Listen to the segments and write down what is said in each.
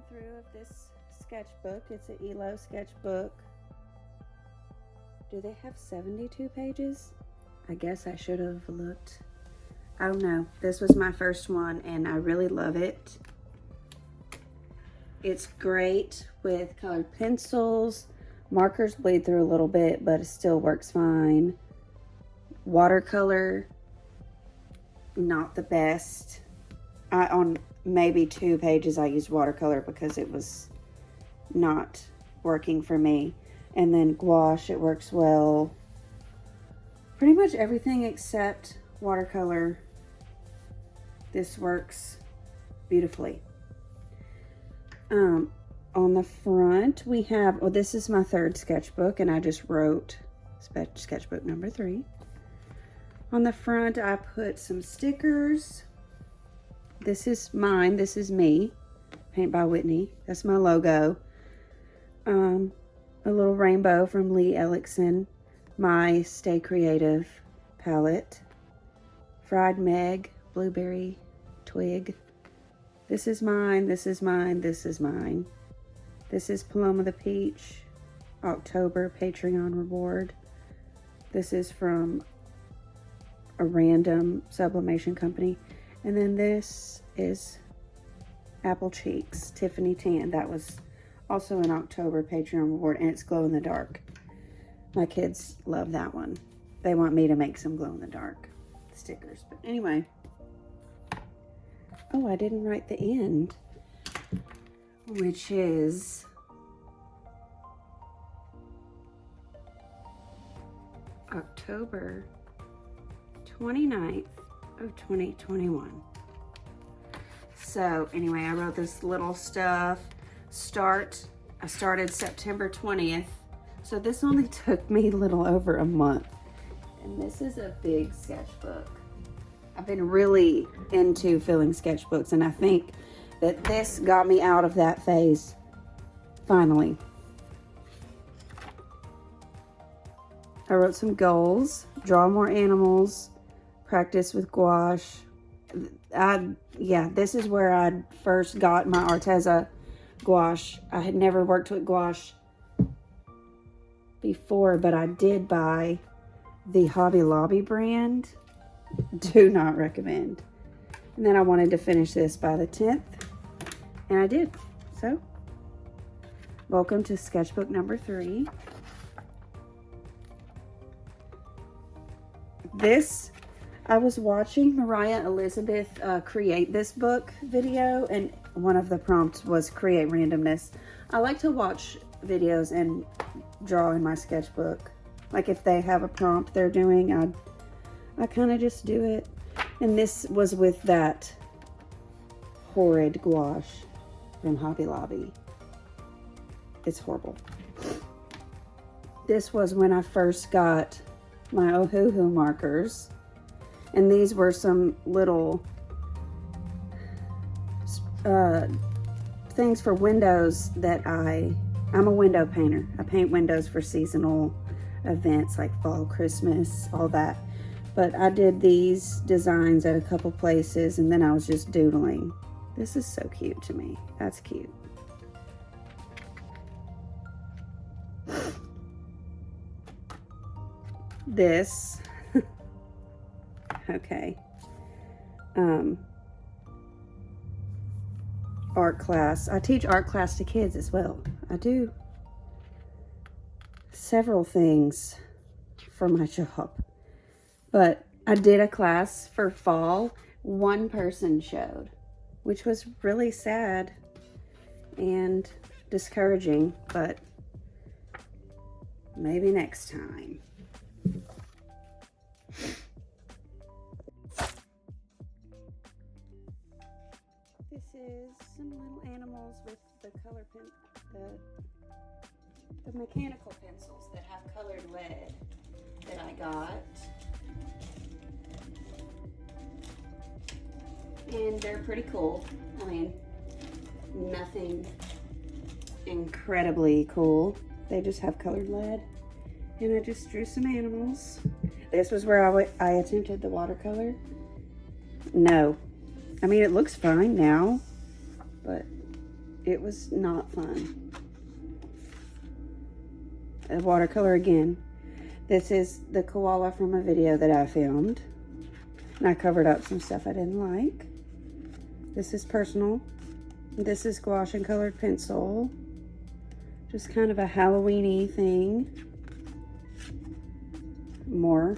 through of this sketchbook. It's an Illo sketchbook. Do they have 72 pages? I guess I should have looked. I don't know. This was my first one and I really love it. It's great with colored pencils. Markers bleed through a little bit, but it still works fine. Watercolor, not the best. On maybe 2 pages I used watercolor because it was not working for me. And then gouache, it works well. Pretty much everything except watercolor. This works beautifully. On the front we have, well, this is my 3rd sketchbook and I just wrote sketchbook number 3. On the front I put some stickers. This is mine, this is me, Paint by Whitney. That's my logo. A little rainbow from Lee Ellickson, my Stay Creative palette. Fried Meg, blueberry twig. This is mine, this is mine, this is mine. This is Paloma the Peach, October Patreon reward. This is from a random sublimation company. And then this is Apple Cheeks, Tiffany Tan. That was also an October Patreon reward, and it's glow in the dark. My kids love that one. They want me to make some glow in the dark stickers. But anyway. Oh, I didn't write the end, which is October 29th of 2021. So anyway, I wrote this little stuff. I started September 20th. So this only took me a little over a month. And this is a big sketchbook. I've been really into filling sketchbooks, and I think that this got me out of that phase, finally. I wrote some goals: draw more animals, practice with gouache. Yeah, this is where I first got my Arteza Gouache. I had never worked with gouache before, but I did buy the Hobby Lobby brand. Do not recommend. And then I wanted to finish this by the 10th, and I did. So, welcome to sketchbook number 3. This, I was watching Mariah Elizabeth create this book video, and one of the prompts was create randomness. I like to watch videos and draw in my sketchbook. Like if they have a prompt they're doing, I kind of just do it. And this was with that horrid gouache from Hobby Lobby. It's horrible. This was when I first got my Ohuhu Markers. And these were some little things for windows that I'm a window painter. I paint windows for seasonal events like fall, Christmas, all that. But I did these designs at a couple places, and then I was just doodling. This is so cute to me. That's cute. This, okay. Art class. I teach art class to kids as well. I do several things for my job. But I did a class for fall. One person showed, which was really sad and discouraging, but maybe next time. This is some little animals with the color pen, the mechanical pencils that have colored lead that I got. And they're pretty cool. I mean, nothing incredibly cool. They just have colored lead. And I just drew some animals. This was where I attempted the watercolor. No. I mean, it looks fine now, but it was not fun. A watercolor again. This is the koala from a video that I filmed. And I covered up some stuff I didn't like. This is personal. This is gouache and colored pencil. Just kind of a Halloween-y thing. More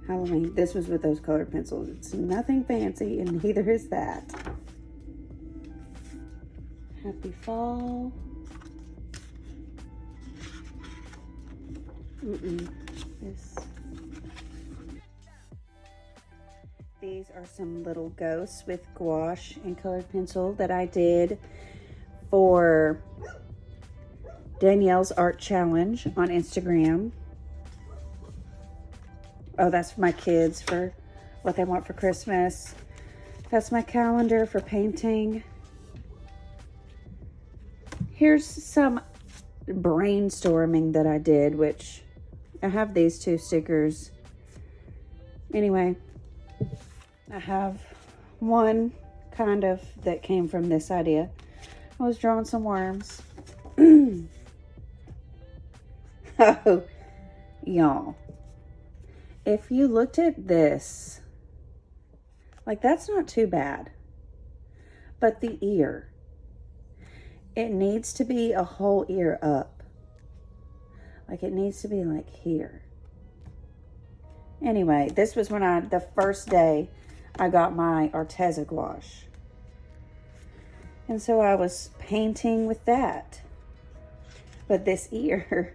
Halloween. This was with those colored pencils. It's nothing fancy, and neither is that. Happy fall. These are some little ghosts with gouache and colored pencil that I did for Danielle's Art Challenge on Instagram. Oh, that's for my kids for what they want for Christmas. That's my calendar for painting. Here's some brainstorming that I did, which I have these two stickers. Anyway, I have one kind of that came from this idea. I was drawing some worms. Oh, y'all. If you looked at this, like, that's not too bad. But the ear, it needs to be a whole ear up. Like, it needs to be like here. Anyway, this was when the first day I got my Arteza Gouache. And so I was painting with that. But this ear,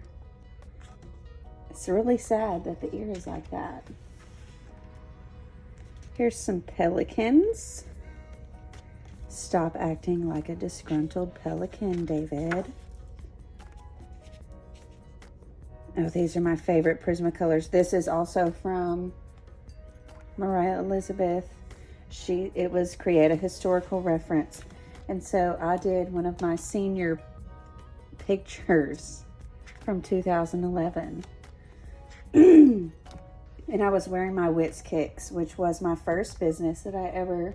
it's really sad that the ear is like that. Here's some pelicans. Stop acting like a disgruntled pelican, David. Oh, these are my favorite Prisma colors. This is also from Mariah Elizabeth. It was create a historical reference. And so I did one of my senior pictures from 2011. And I was wearing my Wits Kicks, which was my first business that I ever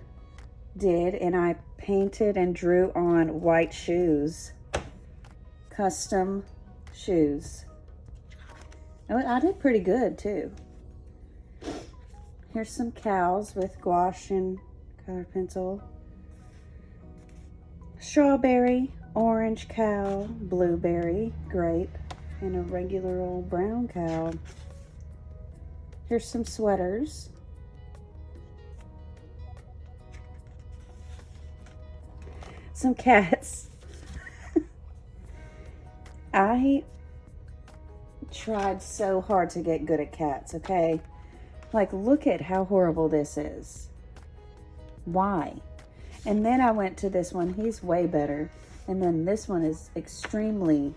did. And I painted and drew on white shoes. Custom shoes. I did pretty good too. Here's some cows with gouache and colored pencil. Strawberry, orange cow, blueberry, grape, and a regular old brown cow. Here's some sweaters. Some cats. I tried so hard to get good at cats, okay? Like, look at how horrible this is. Why? And then I went to this one. He's way better. And then this one is extremely,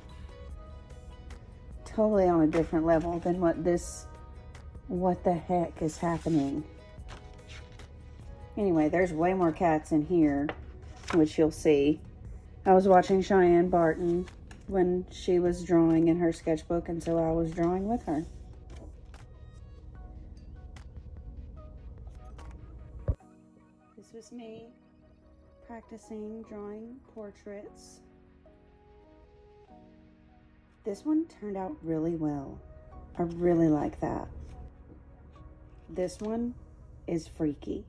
totally on a different level than what the heck is happening. Anyway, there's way more cats in here, which you'll see. I was watching Cheyenne Barton when she was drawing in her sketchbook, and so I was drawing with her. This was me practicing drawing portraits. This one turned out really well. I really like that. This one is freaky,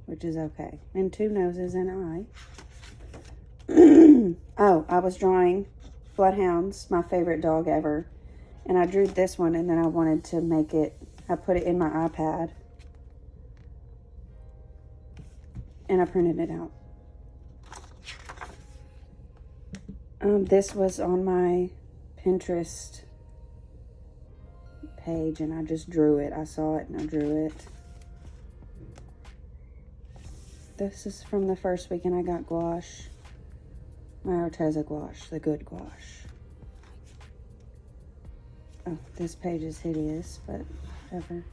which is okay. And two noses and an eye. Oh, I was drawing bloodhounds, my favorite dog ever. And I drew this one, and then I wanted to make it, I put it in my iPad. And I printed it out. This was on my Pinterest page, and I just drew it. I saw it and I drew it. This is from the first weekend I got gouache. My Arteza Gouache, the good gouache. Oh, this page is hideous, but whatever.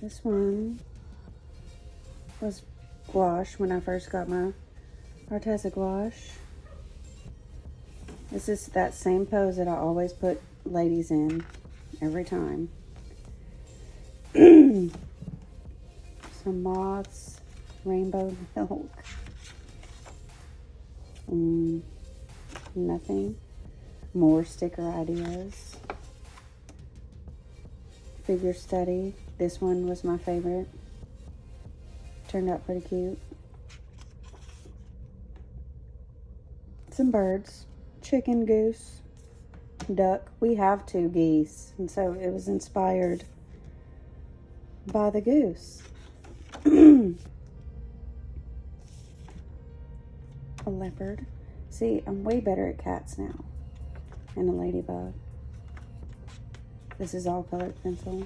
This one was gouache when I first got my Arteza Gouache. This is that same pose that I always put ladies in every time. Some moths, rainbow milk. Nothing. More sticker ideas. Figure study. This one was my favorite. Turned out pretty cute. Some birds. Chicken, goose, duck. We have 2 geese, and so it was inspired by the goose. A leopard. See, I'm way better at cats now. And a ladybug. This is all colored pencil.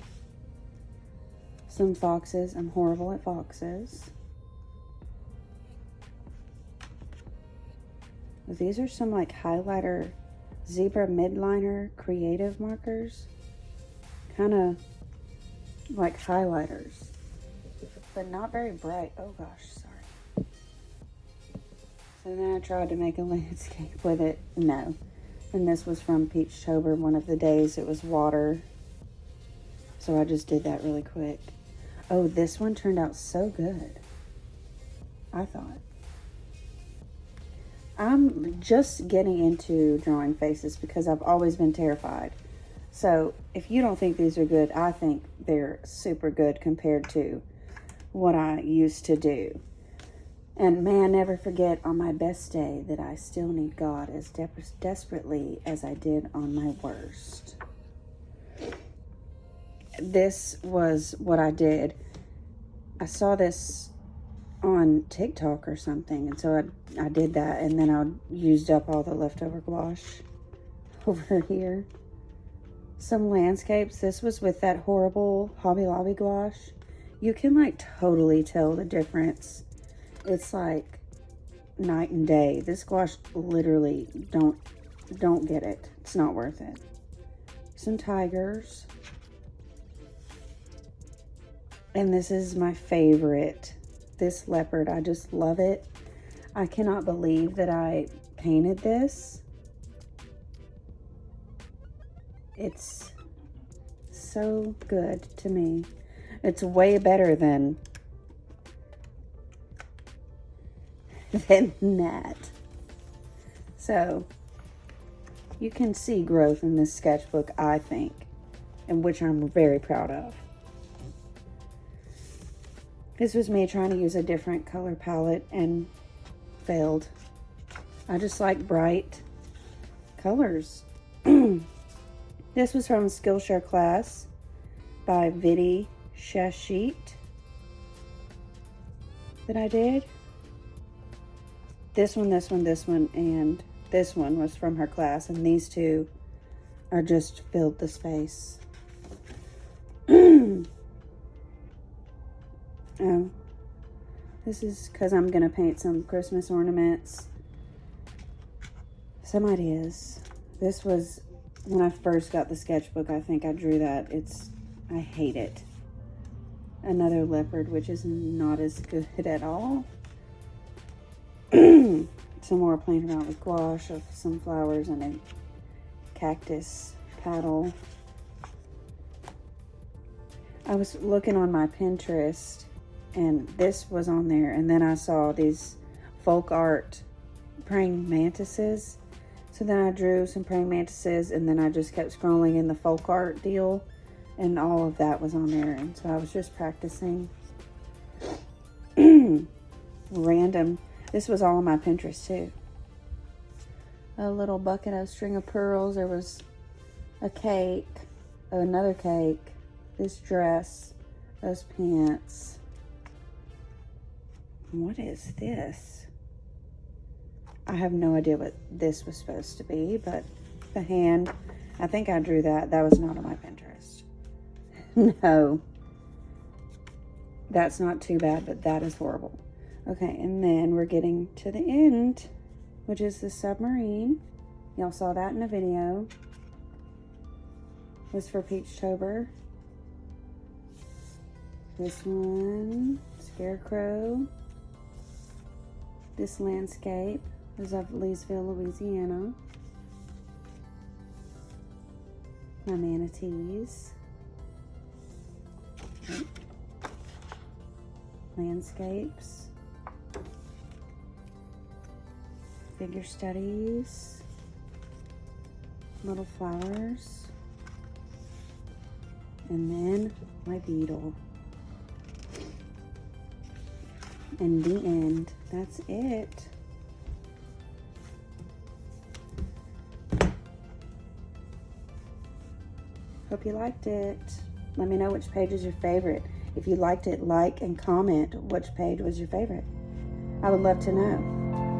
Some foxes. I'm horrible at foxes. These are some like highlighter, zebra midliner creative markers. Kind of like highlighters, but not very bright. Oh gosh, sorry. So then I tried to make a landscape with it. No. And this was from Peachtober. One of the days it was water. So I just did that really quick. Oh, this one turned out so good, I thought. I'm just getting into drawing faces because I've always been terrified. So if you don't think these are good, I think they're super good compared to what I used to do. And may I never forget on my best day that I still need God as desperately as I did on my worst. This was what I did. I saw this on TikTok or something, and so I did that, and then I used up all the leftover gouache over here. Some landscapes. This was with that horrible Hobby Lobby gouache. You can like totally tell the difference. It's like night and day. This gouache literally don't get it. It's not worth it. Some tigers. And this is my favorite. This leopard, I just love it. I cannot believe that I painted this. It's so good to me. It's way better than that. So you can see growth in this sketchbook, I think, and which I'm very proud of. This was me trying to use a different color palette and failed. I just like bright colors. This was from Skillshare class by Vidi Shashit that I did. This one, and this one was from her class, and these two are just filled the space. Oh, this is because I'm going to paint some Christmas ornaments. Some ideas. This was when I first got the sketchbook. I think I drew that. I hate it. Another leopard, which is not as good at all. Some more playing around with gouache of some flowers and a cactus paddle. I was looking on my Pinterest, and this was on there, and then I saw these folk art praying mantises. So then I drew some praying mantises, and then I just kept scrolling in the folk art deal, and all of that was on there. And so I was just practicing. Random. This was all on my Pinterest too. A little bucket of string of pearls. There was a cake, another cake, this dress, those pants. What is this? I have no idea what this was supposed to be, but the hand, I think I drew that. That was not on my Pinterest. No. That's not too bad, but that is horrible. Okay, and then we're getting to the end, which is the submarine. Y'all saw that in a video. This for Peachtober. This one, scarecrow. This landscape is of Leesville, Louisiana. My manatees. Landscapes. figure studies, little flowers, and then my beetle. And the end. That's it. Hope you liked it. Let me know which page is your favorite. If you liked it, like and comment which page was your favorite. I would love to know.